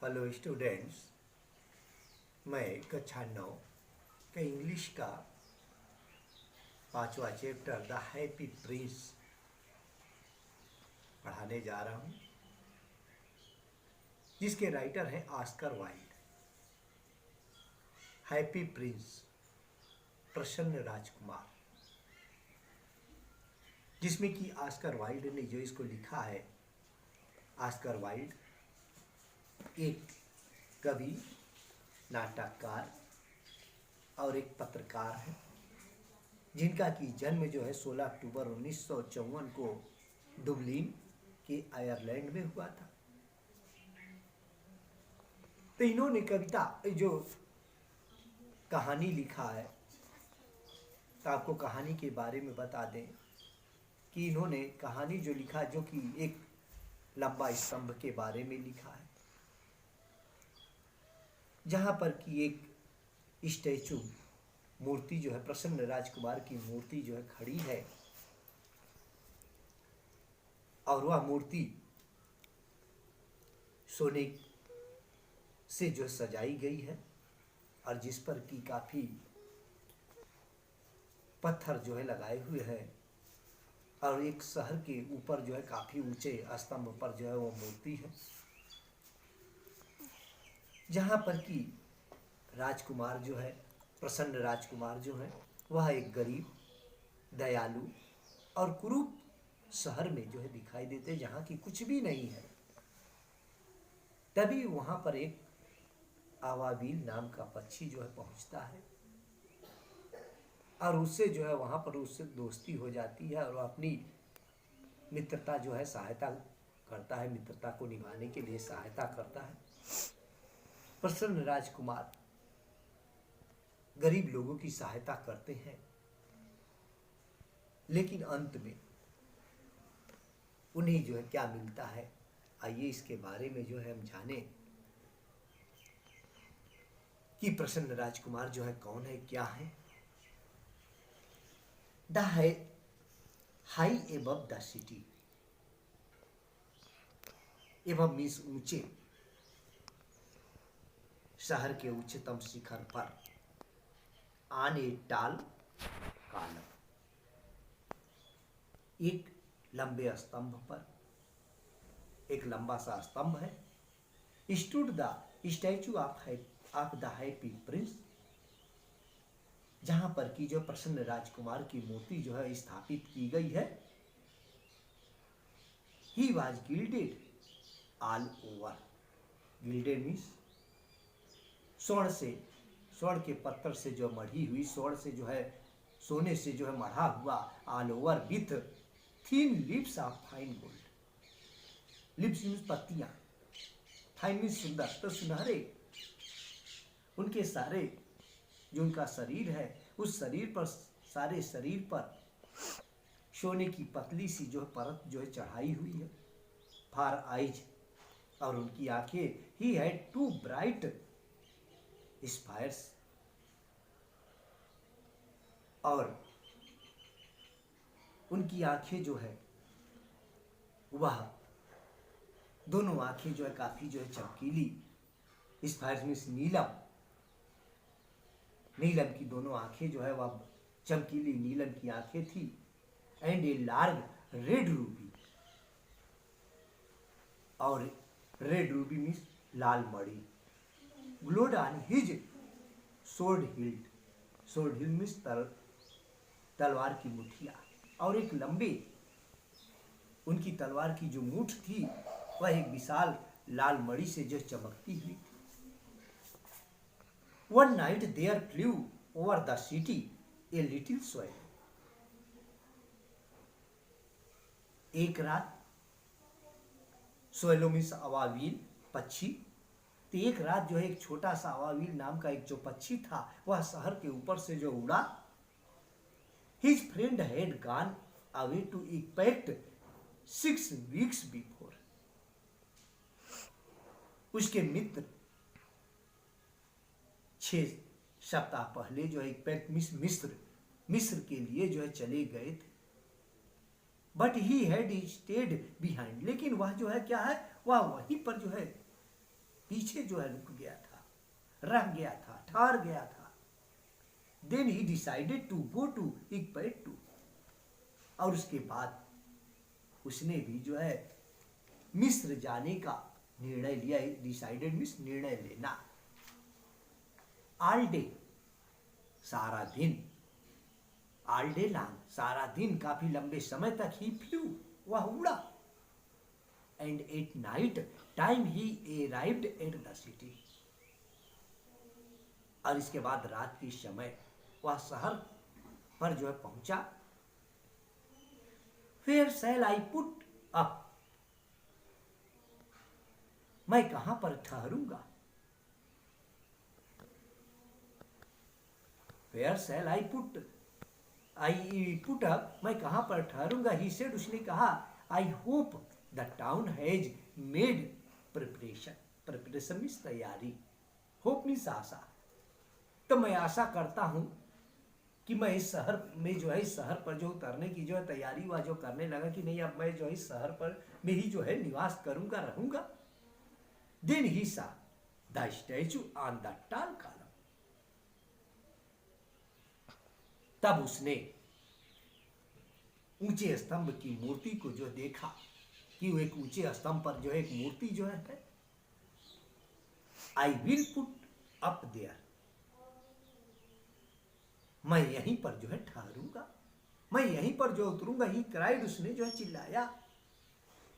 Hello students, मैं कक्षा 9 का इंग्लिश का 5वां चैप्टर द हैप्पी प्रिंस पढ़ाने जा रहा हूँ, जिसके राइटर हैं ऑस्कर वाइल्ड। हैप्पी प्रिंस प्रसन्न राजकुमार, जिसमें कि ऑस्कर वाइल्ड ने जो इसको लिखा है। ऑस्कर वाइल्ड एक कवि, नाटककार और एक पत्रकार है, जिनका कि जन्म जो है 16 अक्टूबर 1954 को दुबलिन के आयरलैंड में हुआ था। तो इन्होंने कविता जो कहानी लिखा है, तो आपको कहानी के बारे में बता दें कि इन्होंने कहानी जो लिखा, जो कि एक लंबा स्तंभ के बारे में लिखा है, जहां पर कि एक स्टैचू मूर्ति जो है, प्रसन्न राजकुमार की मूर्ति जो है खड़ी है, और वह मूर्ति सोने से जो सजाई गई है, और जिस पर कि काफी पत्थर जो है लगाए हुए हैं, और एक शहर के ऊपर जो है काफी ऊंचे स्तंभ पर जो है वो मूर्ति है, जहां पर कि राजकुमार जो है, प्रसन्न राजकुमार जो है, वह एक गरीब, दयालु और कुरूप शहर में जो है दिखाई देते, जहां की कुछ भी नहीं है। तभी वहां पर एक आवाबील नाम का पक्षी जो है पहुंचता है, और उससे जो है वहां पर उससे दोस्ती हो जाती है, और वह अपनी मित्रता जो है सहायता करता है, मित्रता को निभाने के लिए सहायता करता है। प्रसन्न राजकुमार गरीब लोगों की सहायता करते हैं, लेकिन अंत में उन्हें जो है क्या मिलता है, आइए इसके बारे में जो है हम जाने कि प्रसन्न राजकुमार जो है कौन है, क्या है। The high above the city, एवं मीन्स ऊंचे, शहर के उच्चतम शिखर पर, ऑन ए टाल कॉलम, एक लंबे स्तंभ पर, एक लंबा सा स्तंभ है, stood the statue of the happy Prince, जहां पर की जो प्रसन्न राजकुमार की मूर्ति जो है स्थापित की गई है। He was gilded all over, gilded means स्वर्ण के पत्थर से जो मढ़ी हुई, स्वर्ण से जो है, सोने से जो है मढ़ा हुआ, all over with thin lips of fine gold. Lips means पत्तियां, फाइन मीन्स सुंदर, तो सुनहरे उनके सारे जो उनका शरीर है, उस शरीर पर, सारे शरीर पर सोने की पतली सी जो परत जो है चढ़ाई हुई है। फॉर आइज, और उनकी आंखें, he had two bright spires, और उनकी आंखें जो है, वह दोनों आंखें जो है काफी जो है चमकीली, स्पायर्स मीन्स नीलम, नीलम की दोनों आंखें जो है वह चमकीली नीलम की आंखें थी। And a large red ruby, और रेड रूबी मीन्स लाल मणि, glowed on his sword hilt, sword hilt means तलवार की मुठिया, और एक लंबे उनकी तलवार की जो मूठ थी, वह एक विशाल लाल मणि से जो चमकती हुई थी। One night there flew over the city a little swallow, एक रात, swallow मीन्स अवावील, पक्षी, तो एक रात जो है एक छोटा सा अवावील नाम का एक जो पक्षी था, वह शहर के ऊपर से जो उड़ा। His friend had gone away to expect 6 weeks before, उसके मित्र 6 सप्ताह पहले जो है पैक्ट मिस्र के लिए जो है चले गए थे। But he had state behind, लेकिन वह जो है क्या है, वह वहीं पर जो है पीछे जो है रुक गया था, रह गया था, ठहर गया था। Then he decided to go to Egypt, और उसके बाद उसने भी जो है मिस्र जाने का निर्णय लिया। डिसाइडेड मीन्स निर्णय लेना। ऑल डे, सारा दिन, ऑल डे लॉन्ग, सारा दिन, काफी लंबे समय तक ही फ्लू, वह उड़ा। And at night time he arrived at the city, और इसके बाद रात के समय वह शहर पर जो है पहुंचा। Where shall I put up, मैं कहां पर ठहरूंगा। Where shall I put up, मैं कहां पर ठहरूंगा। He said, उसने कहा, I hope the town has made preparation, preparation means तैयारी, hope means आशा। तो मैं आशा करता हूं कि मैं इस शहर में जो है, इस शहर पर जो उतरने की जो है तैयारी वह जो करने लगा कि नहीं, अब मैं जो है इस शहर पर में ही जो है निवास करूंगा, रहूंगा। देन ही सा the statue on the tall column, तब उसने ऊंचे स्तंभ की मूर्ति को जो देखा कि वो एक ऊंचे स्तंभ पर जो है एक मूर्ति जो है। I will put up there, मैं यहीं पर जो है ठहरूंगा, मैं यहीं पर जो उतरूंगा। ही क्राइड, उसने जो है चिल्लाया।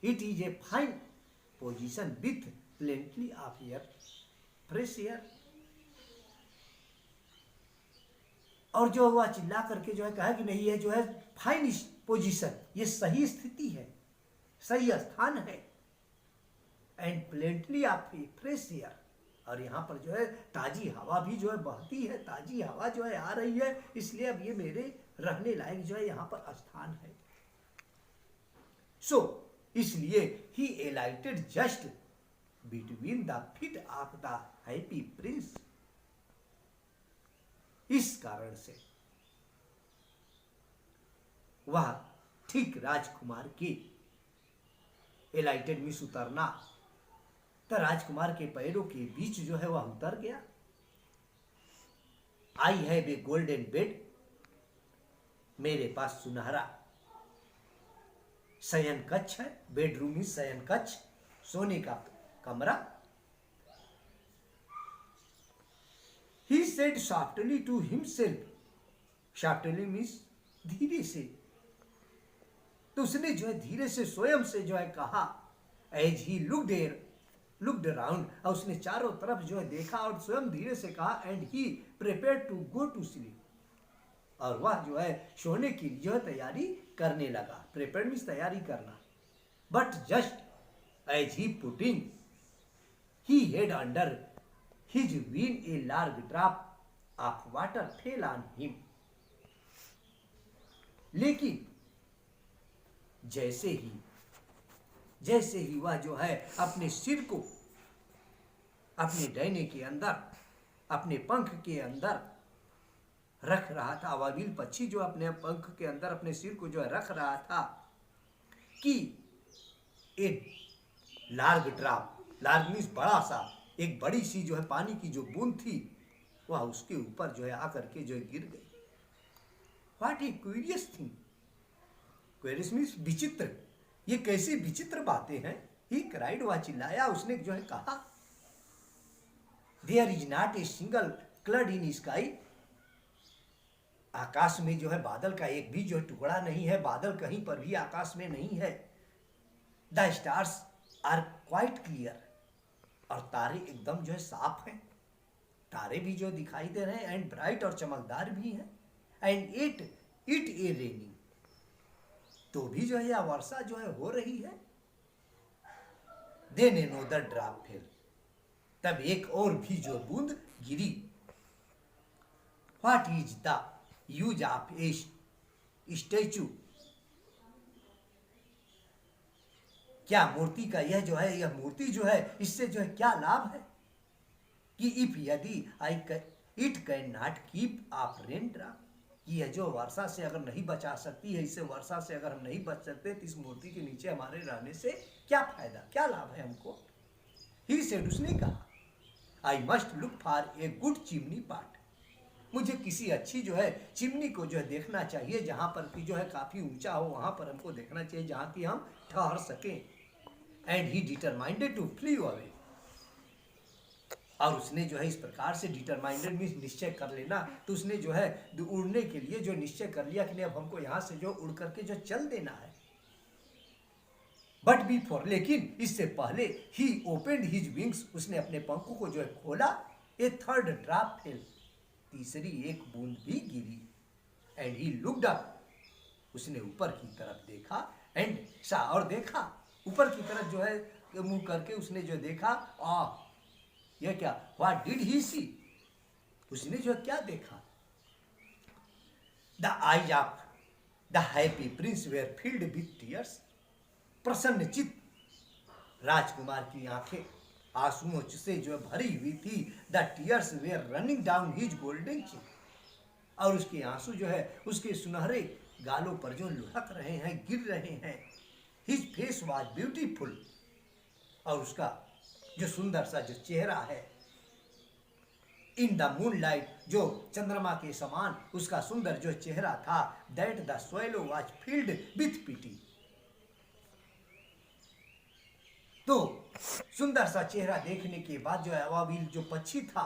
It is a fine position with plenty of air, fresh air. और जो हुआ चिल्ला करके जो है कहा कि नहीं, ये जो है फाइन पोजीशन, ये सही स्थिति है, सही स्थान है। एंड प्लेंटली ऑफ फ्रेश एयर, और यहाँ पर जो है ताजी हवा भी जो है बहती है, ताजी हवा जो है आ रही है, इसलिए अब ये मेरे रहने लायक जो है यहाँ पर स्थान है। सो इसलिए ही alighted just between the feet of the happy Prince, इस कारण से वह ठीक राजकुमार के, एलाइटेड मीन्स उतरना, तो राजकुमार के पैरों के बीच जो है वह उतर गया। I have a golden bed, मेरे पास सुनहरा शयन कक्ष है। बेडरूम में शयन कक्ष, सोने का कमरा। He said softly to himself, softly means धीरे से, तो उसने जो है धीरे से स्वयं से जो है कहा। As he looked around, और उसने चारों तरफ जो है देखा और स्वयं धीरे से कहा। And he prepared to go to sleep, और वह जो है सोने की जो है तैयारी करने लगा। Prepared means तैयारी करना। But just as he putting he had under his wing, a large drop of water fell on him. लेकिन जैसे ही वह जो है अपने सिर को अपने डैने के अंदर, अपने पंख के अंदर रख रहा था, अबाबिल पक्षी जो अपने पंख के अंदर अपने सिर को जो है रख रहा था, कि एक लार्ज ड्रॉप, लार्ज मीन्स बड़ा सा, एक बड़ी सी जो है पानी की जो बूंद थी, वह उसके ऊपर जो है आकर के जो गिर गई। What A curious thing, curious means विचित्र, ये कैसी विचित्र बातें हैं। ही क्राइड, वह चिल्लाया, उसने जो है कहा। There is not a single cloud in sky, आकाश में जो है बादल का एक भी जो टुकड़ा नहीं है, बादल कहीं पर भी आकाश में नहीं है। The stars are quite clear, और तारे एकदम जो है साफ हैं, तारे भी जो दिखाई दे रहे हैं, एंड ब्राइट और चमकदार भी हैं। एंड इट ए रेनिंग, तो भी जो है यह वर्षा जो है हो रही है। देन अनदर ड्रॉप फेल, तब एक और भी जो बूंद गिरी। What is the use of a statue, क्या मूर्ति का यह जो है, यह मूर्ति जो है इससे जो है क्या लाभ है। कि इफ यदि it can not keep of rain drop, कि यह जो वर्षा से अगर नहीं बचा सकती है, इससे वर्षा से अगर हम नहीं बच सकते, तो इस मूर्ति के नीचे हमारे रहने से क्या फायदा, क्या लाभ है हमको। ही सेड, उसने कहा, I must look for a good chimney part, मुझे किसी अच्छी जो है चिमनी को जो है देखना चाहिए, जहां पर कि जो है काफी ऊंचा हो, वहां पर हमको देखना चाहिए जहां कि हम ठहर सकें। And he determined to flee away, और उसने जो है इस प्रकार से डिटरमाइंडेड मीन्स निश्चय कर लेना, तो उसने जो है उड़ने के लिए जो निश्चय कर लिया कि नहीं अब हमको यहां से जो उड़ करके जो चल देना है। बट बिफोर, लेकिन इससे पहले, ही ओपेंड हिज विंग्स, उसने अपने पंखों को जो है खोला, ए थर्ड ड्रॉप फेल, तीसरी एक बूंद भी गिरी। एंड ही लुक्ड अप, उसने ऊपर की तरफ देखा, एंड सा, और देखा ऊपर की तरफ जो है मुंह करके उसने जो देखा, यह क्या, व्हाट डिड ही सी, उसने जो क्या देखा, the eyes of the happy prince were filled with tears, प्रसन्नचित राजकुमार की आंखें आंसुओं से जो भरी हुई थी। The tears were running down his golden cheek, और उसके आंसू जो है उसके सुनहरे गालों पर जो लुढ़क रहे हैं, गिर रहे हैं। हिज फेस वाज ब्यूटीफुल, और उसका जो सुंदर सा जो चेहरा है, इन द मून लाइट, जो चंद्रमा के समान उसका सुंदर जो चेहरा था, that the swallow was filled with pity, तो सुंदर सा चेहरा देखने के बाद जो है अबाबिल जो पक्षी था,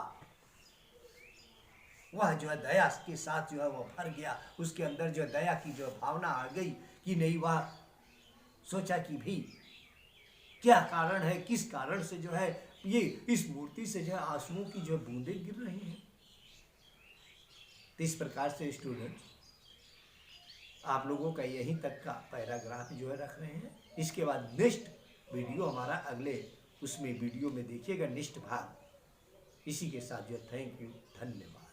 वह जो है दया के साथ जो है वह भर गया, उसके अंदर जो दया की जो भावना आ गई कि नहीं, वह सोचा कि भी क्या कारण है, किस कारण से जो है ये इस मूर्ति से जो है आंसुओं की जो बूंदें गिर रही हैं। तो इस प्रकार से स्टूडेंट्स, आप लोगों का यहीं तक का पैराग्राफ जो है रख रहे हैं। इसके बाद नेक्स्ट वीडियो हमारा अगले उसमें वीडियो में देखिएगा, नेक्स्ट भाग। इसी के साथ जो थैंक यू, धन्यवाद।